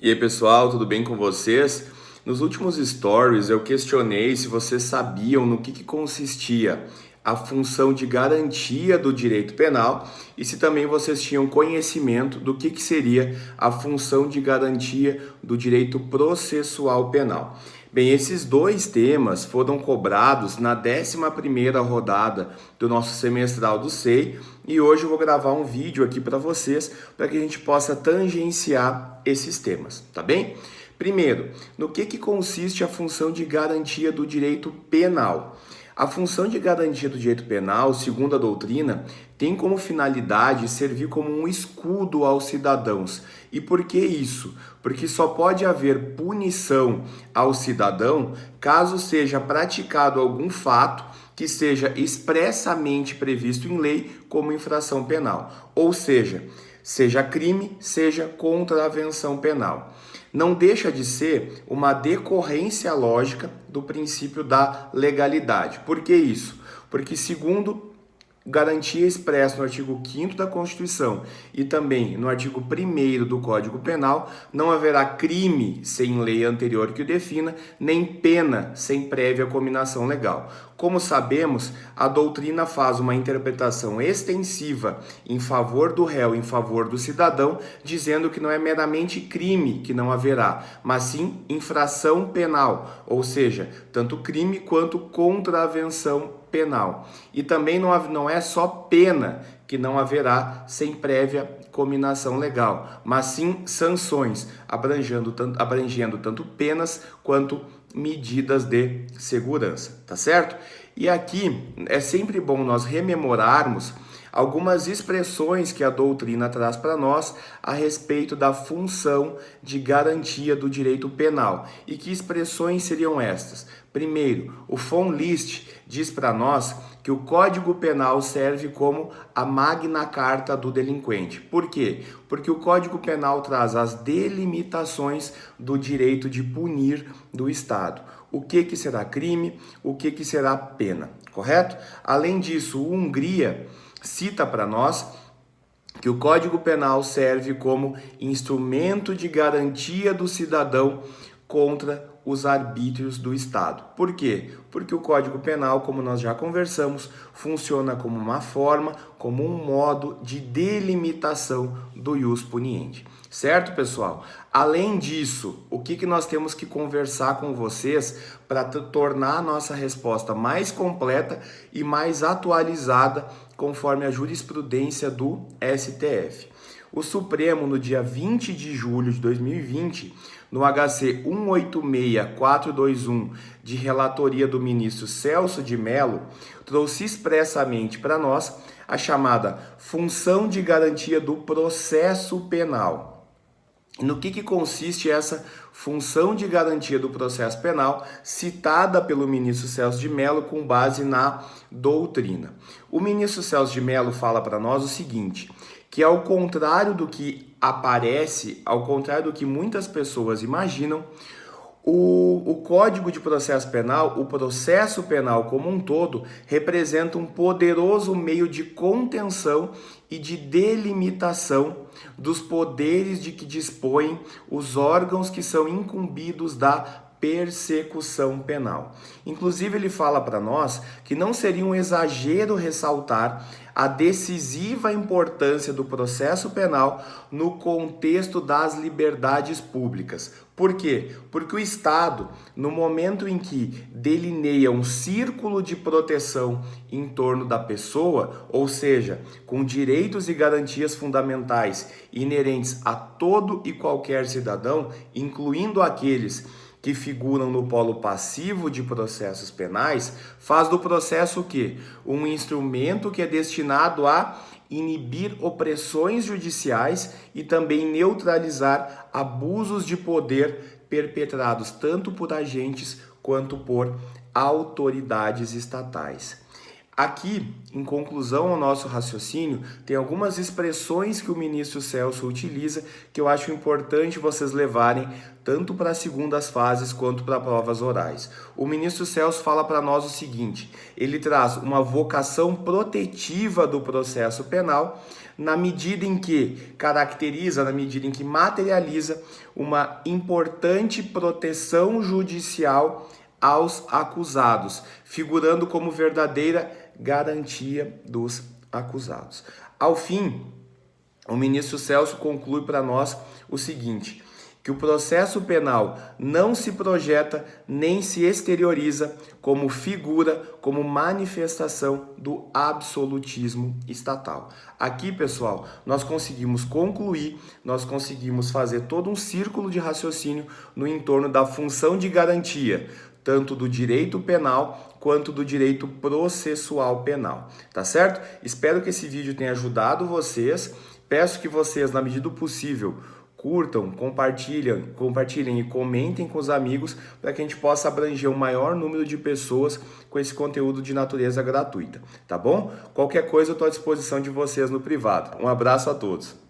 E aí pessoal, tudo bem com vocês? Nos últimos stories eu questionei se vocês sabiam no que consistia a função de garantia do direito penal e se também vocês tinham conhecimento do que seria a função de garantia do direito processual penal. Bem, esses dois temas foram cobrados na 11ª rodada do nosso semestral do SEI e hoje eu vou gravar um vídeo aqui para vocês para que a gente possa tangenciar esses temas, tá bem? Primeiro, no que consiste a função de garantia do direito penal? A função de garantia do direito penal, segundo a doutrina, tem como finalidade servir como um escudo aos cidadãos. E por que isso? Porque só pode haver punição ao cidadão caso seja praticado algum fato que seja expressamente previsto em lei como infração penal. Ou seja crime, seja contravenção penal. Não deixa de ser uma decorrência lógica do princípio da legalidade. Por que isso? Porque segundo garantia expressa no artigo 5º da Constituição e também no artigo 1º do Código Penal, não haverá crime sem lei anterior que o defina, nem pena sem prévia cominação legal. Como sabemos, a doutrina faz uma interpretação extensiva em favor do réu, em favor do cidadão, dizendo que não é meramente crime que não haverá, mas sim infração penal, ou seja, tanto crime quanto contravenção penal. E também não é só pena que não haverá sem prévia cominação legal, mas sim sanções, abrangendo tanto penas quanto medidas de segurança, tá certo? E aqui é sempre bom nós rememorarmos algumas expressões que a doutrina traz para nós a respeito da função de garantia do direito penal. E que expressões seriam estas? Primeiro, o von List diz para nós que o Código Penal serve como a Magna Carta do delinquente. Por quê? Porque o Código Penal traz as delimitações do direito de punir do Estado. O que será crime, o que será pena, correto? Além disso, o Hungria cita para nós que o Código Penal serve como instrumento de garantia do cidadão contra os arbítrios do Estado. Por quê? Porque o Código Penal, como nós já conversamos, funciona como uma forma, como um modo de delimitação do ius puniendi. Certo, pessoal? Além disso, o que nós temos que conversar com vocês para tornar a nossa resposta mais completa e mais atualizada conforme a jurisprudência do STF? O Supremo, no dia 20 de julho de 2020, no HC 186421, de relatoria do ministro Celso de Mello, trouxe expressamente para nós a chamada função de garantia do processo penal. No que consiste essa função de garantia do processo penal citada pelo ministro Celso de Mello com base na doutrina? O ministro Celso de Mello fala para nós o seguinte, que ao contrário do que aparece, ao contrário do que muitas pessoas imaginam, o Código de Processo Penal, o processo penal como um todo, representa um poderoso meio de contenção e de delimitação dos poderes de que dispõem os órgãos que são incumbidos da persecução penal. Inclusive, ele fala para nós que não seria um exagero ressaltar a decisiva importância do processo penal no contexto das liberdades públicas. Por quê? Porque o Estado, no momento em que delineia um círculo de proteção em torno da pessoa, ou seja, com direitos e garantias fundamentais inerentes a todo e qualquer cidadão, incluindo aqueles que figuram no polo passivo de processos penais, faz do processo o quê? Um instrumento que é destinado a inibir opressões judiciais e também neutralizar abusos de poder perpetrados tanto por agentes quanto por autoridades estatais. Aqui, em conclusão ao nosso raciocínio, tem algumas expressões que o ministro Celso utiliza que eu acho importante vocês levarem tanto para as segundas fases quanto para provas orais. O ministro Celso fala para nós o seguinte: ele traz uma vocação protetiva do processo penal na medida em que caracteriza, na medida em que materializa uma importante proteção judicial aos acusados, figurando como verdadeira garantia dos acusados. Ao fim, o ministro Celso conclui para nós o seguinte: que o processo penal não se projeta nem se exterioriza como figura, como manifestação do absolutismo estatal. Aqui, pessoal, nós conseguimos concluir, nós conseguimos fazer todo um círculo de raciocínio no entorno da função de garantia, tanto do direito penal quanto do direito processual penal, tá certo? Espero que esse vídeo tenha ajudado vocês. Peço que vocês, na medida do possível, curtam, compartilhem e comentem com os amigos para que a gente possa abranger um maior número de pessoas com esse conteúdo de natureza gratuita, tá bom? Qualquer coisa eu estou à disposição de vocês no privado. Um abraço a todos.